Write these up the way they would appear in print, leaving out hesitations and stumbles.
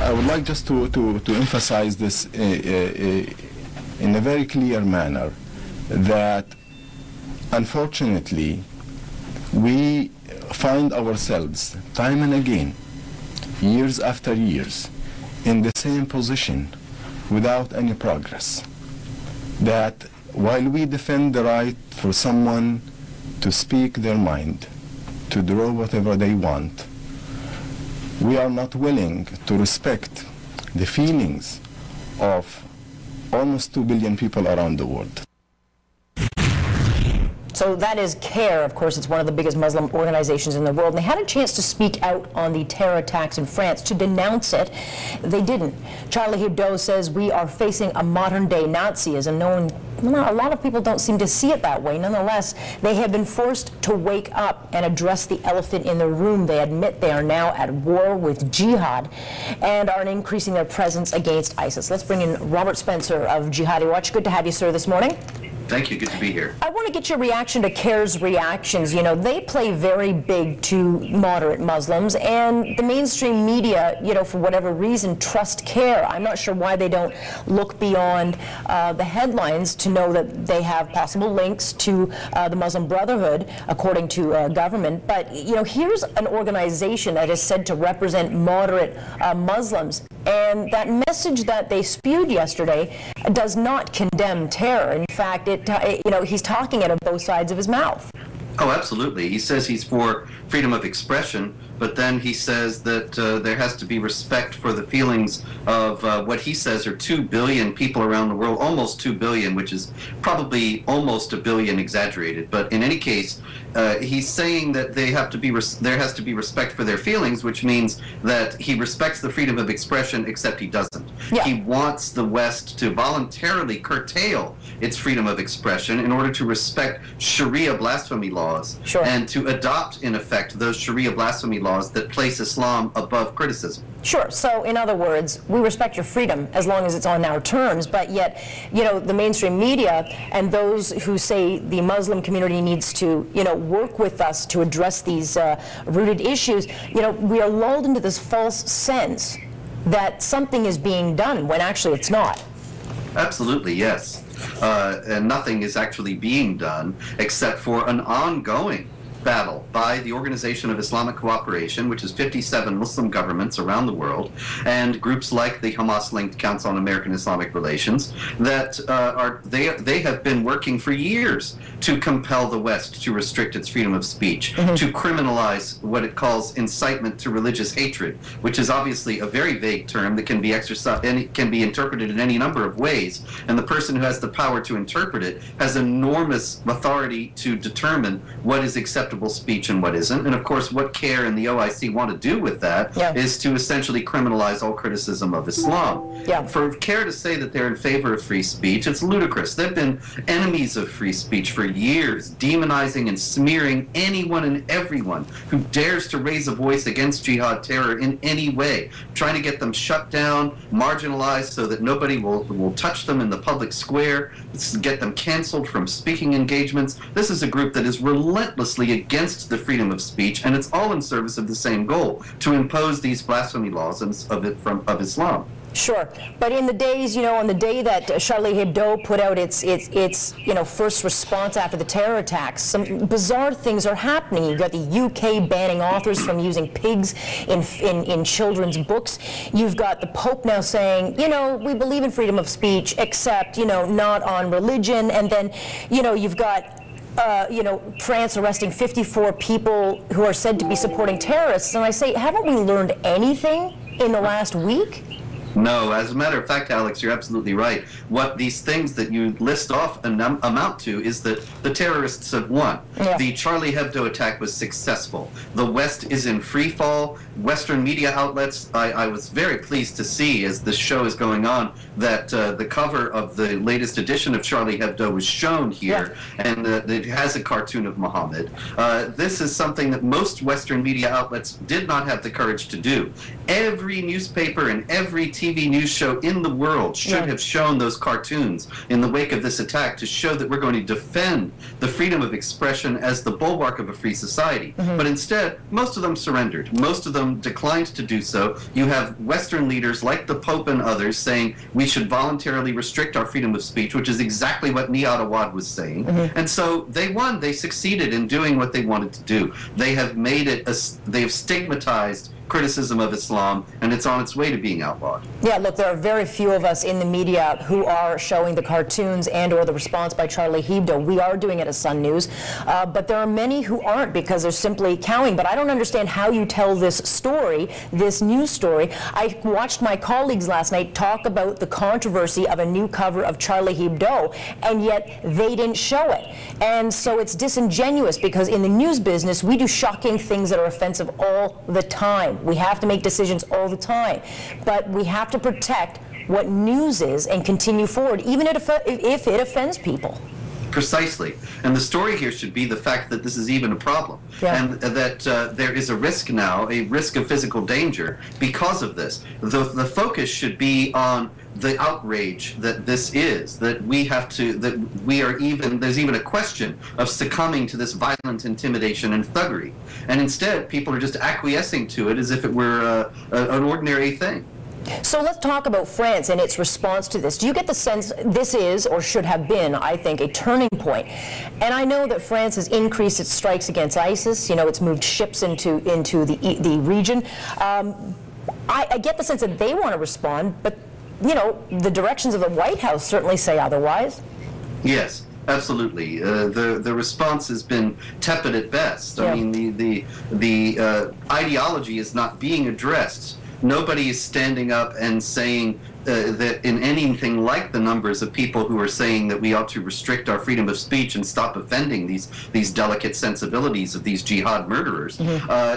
I would like just to emphasize this in a very clear manner, that unfortunately we find ourselves time and again, years after years, in the same position without any progress. That while we defend the right for someone to speak their mind, to draw whatever they want, we are not willing to respect the feelings of almost 2 billion people around the world. So that is CAIR, of course. It's one of the biggest Muslim organizations in the world. And they had a chance to speak out on the terror attacks in France, to denounce it. They didn't. Charlie Hebdo says we are facing a modern-day Nazism. A lot of people don't seem to see it that way. Nonetheless, they have been forced to wake up and address the elephant in the room. They admit they are now at war with Jihad and are increasing their presence against ISIS. Let's bring in Robert Spencer of Jihad Watch. Good to have you, sir, this morning. Thank you. Good to be here. I want to get your reaction to CAIR's reactions. You know, they play very big to moderate Muslims, and the mainstream media, you know, for whatever reason, trust CAIR. I'm not sure why they don't look beyond the headlines to know that they have possible links to the Muslim Brotherhood, according to government. But, you know, here's an organization that is said to represent moderate Muslims, and that message that they spewed yesterday does not condemn terror. In fact, you know, he's talking out of both sides of his mouth. Oh, absolutely. He says he's for freedom of expression, but then he says that there has to be respect for the feelings of what he says are 2 billion people around the world, almost 2 billion, which is probably almost a billion exaggerated. But in any case, he's saying that there has to be respect for their feelings, which means that he respects the freedom of expression, except he doesn't. Yeah. He wants the West to voluntarily curtail its freedom of expression in order to respect Sharia blasphemy laws, sure, and to adopt, in effect, those Sharia blasphemy laws that place Islam above criticism. Sure. So, in other words, we respect your freedom as long as it's on our terms, but yet, you know, the mainstream media and those who say the Muslim community needs to, you know, work with us to address these rooted issues, you know, we are lulled into this false sense that something is being done when actually it's not. Absolutely, yes. And nothing is actually being done except for an ongoing battle by the Organization of Islamic Cooperation, which is 57 Muslim governments around the world, and groups like the Hamas-linked Council on American-Islamic Relations, that they have been working for years to compel the West to restrict its freedom of speech, to criminalize what it calls incitement to religious hatred, which is obviously a very vague term that can be exercised and it can be interpreted in any number of ways, and the person who has the power to interpret it has enormous authority to determine what is acceptable speech and what isn't. And of course, what CAIR and the OIC want to do with that is to essentially criminalize all criticism of Islam. For CAIR to say that they're in favor of free speech, it's ludicrous. They've been enemies of free speech for years, demonizing and smearing anyone and everyone who dares to raise a voice against jihad terror in any way, trying to get them shut down, marginalized so that nobody will touch them in the public square, get them canceled from speaking engagements. This is a group that is relentlessly against the freedom of speech, and it's all in service of the same goal, to impose these blasphemy laws of Islam. Sure, but in the days, you know, on the day that Charlie Hebdo put out its you know, first response after the terror attacks, some bizarre things are happening. You've got the UK banning authors from using pigs in children's books. You've got the Pope now saying, you know, we believe in freedom of speech, except, you know, not on religion. And then, you know, you've got you know, France arresting 54 people who are said to be supporting terrorists. And I say, haven't we learned anything in the last week? No, as a matter of fact, Alex, you're absolutely right. What these things that you list off amount to is that the terrorists have won. Yeah. The Charlie Hebdo attack was successful. The West is in free fall. Western media outlets, I was very pleased to see as this show is going on that the cover of the latest edition of Charlie Hebdo was shown here, and it has a cartoon of Muhammad. This is something that most Western media outlets did not have the courage to do. Every newspaper and every TV TV news show in the world should have shown those cartoons in the wake of this attack to show that we're going to defend the freedom of expression as the bulwark of a free society. But instead, most of them surrendered. Most of them declined to do so. You have Western leaders like the Pope and others saying we should voluntarily restrict our freedom of speech, which is exactly what Jihad Watch was saying. And so they won. They succeeded in doing what they wanted to do. They have made it, they have stigmatized criticism of Islam, and it's on its way to being outlawed. Yeah, look, there are very few of us in the media who are showing the cartoons and or the response by Charlie Hebdo. We are doing it as Sun News, but there are many who aren't because they're simply cowing. But I don't understand how you tell this story, this news story. I watched my colleagues last night talk about the controversy of a new cover of Charlie Hebdo, and yet they didn't show it. And so it's disingenuous because in the news business, we do shocking things that are offensive all the time. We have to make decisions all the time, but we have to protect what news is and continue forward, even if it offends people. Precisely. And the story here should be the fact that this is even a problem, and that there is a risk now, a risk of physical danger because of this. The focus should be on the outrage that this is, that we have to, that we are even, there's even a question of succumbing to this violent intimidation and thuggery. And instead, people are just acquiescing to it as if it were an ordinary thing. So let's talk about France and its response to this. Do you get the sense this is, or should have been, I think, a turning point? And I know that France has increased its strikes against ISIS. You know, it's moved ships into the region. I get the sense that they want to respond, but, you know, the directions of the White House certainly say otherwise. Yes. Absolutely. The response has been tepid at best. I mean, the ideology is not being addressed. Nobody is standing up and saying that in anything like the numbers of people who are saying that we ought to restrict our freedom of speech and stop offending these delicate sensibilities of these jihad murderers.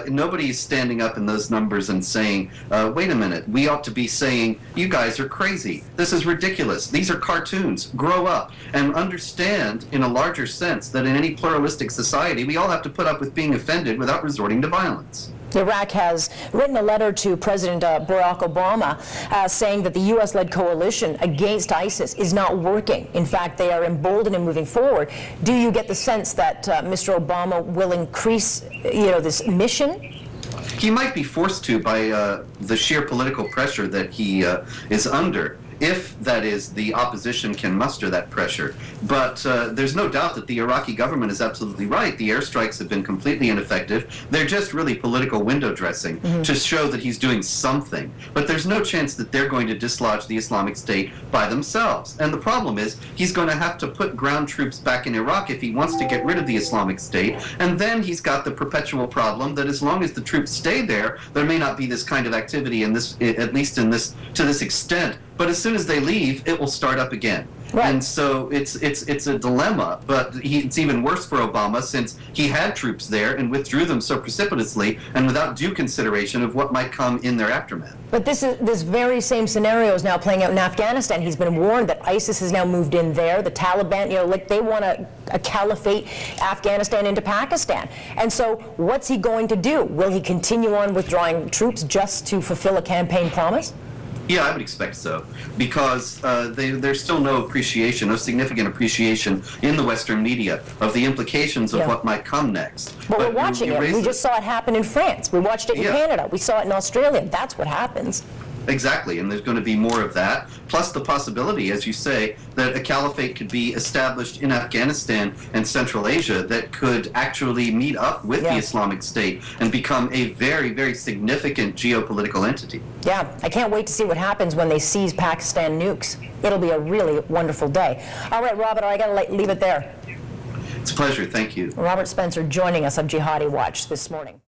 Nobody is standing up in those numbers and saying, wait a minute, we ought to be saying, you guys are crazy. This is ridiculous. These are cartoons. Grow up and understand in a larger sense that in any pluralistic society, we all have to put up with being offended without resorting to violence. Iraq has written a letter to President Barack Obama saying that the U.S.-led coalition against ISIS is not working. In fact, they are emboldened and moving forward. Do you get the sense that Mr. Obama will increase, you know, this mission? He might be forced to by the sheer political pressure that he is under, if, that is, the opposition can muster that pressure. But there's no doubt that the Iraqi government is absolutely right. The airstrikes have been completely ineffective. They're just really political window dressing to show that he's doing something. But there's no chance that they're going to dislodge the Islamic State by themselves. And the problem is he's going to have to put ground troops back in Iraq if he wants to get rid of the Islamic State. And then he's got the perpetual problem that as long as the troops stay there, there may not be this kind of activity in this, at least in this, to this extent. But as soon as they leave, it will start up again. Right. And so it's a dilemma, but it's even worse for Obama since he had troops there and withdrew them so precipitously and without due consideration of what might come in their aftermath. But this very same scenario is now playing out in Afghanistan. He's been warned that ISIS has now moved in there. The Taliban, you know, like they want a caliphate Afghanistan into Pakistan. And so what's he going to do? Will he continue on withdrawing troops just to fulfill a campaign promise? Yeah, I would expect so, because there's still no appreciation, no significant appreciation in the Western media of the implications of what might come next. But we're watching it. We just saw it happen in France. We watched it in Canada. We saw it in Australia. That's what happens. Exactly, and there's going to be more of that, plus the possibility, as you say, that a caliphate could be established in Afghanistan and Central Asia that could actually meet up with the Islamic State and become a very, very significant geopolitical entity. Yeah, I can't wait to see what happens when they seize Pakistan nukes. It'll be a really wonderful day. All right, Robert, I got to leave it there. It's a pleasure. Thank you. Robert Spencer joining us on Jihad Watch this morning.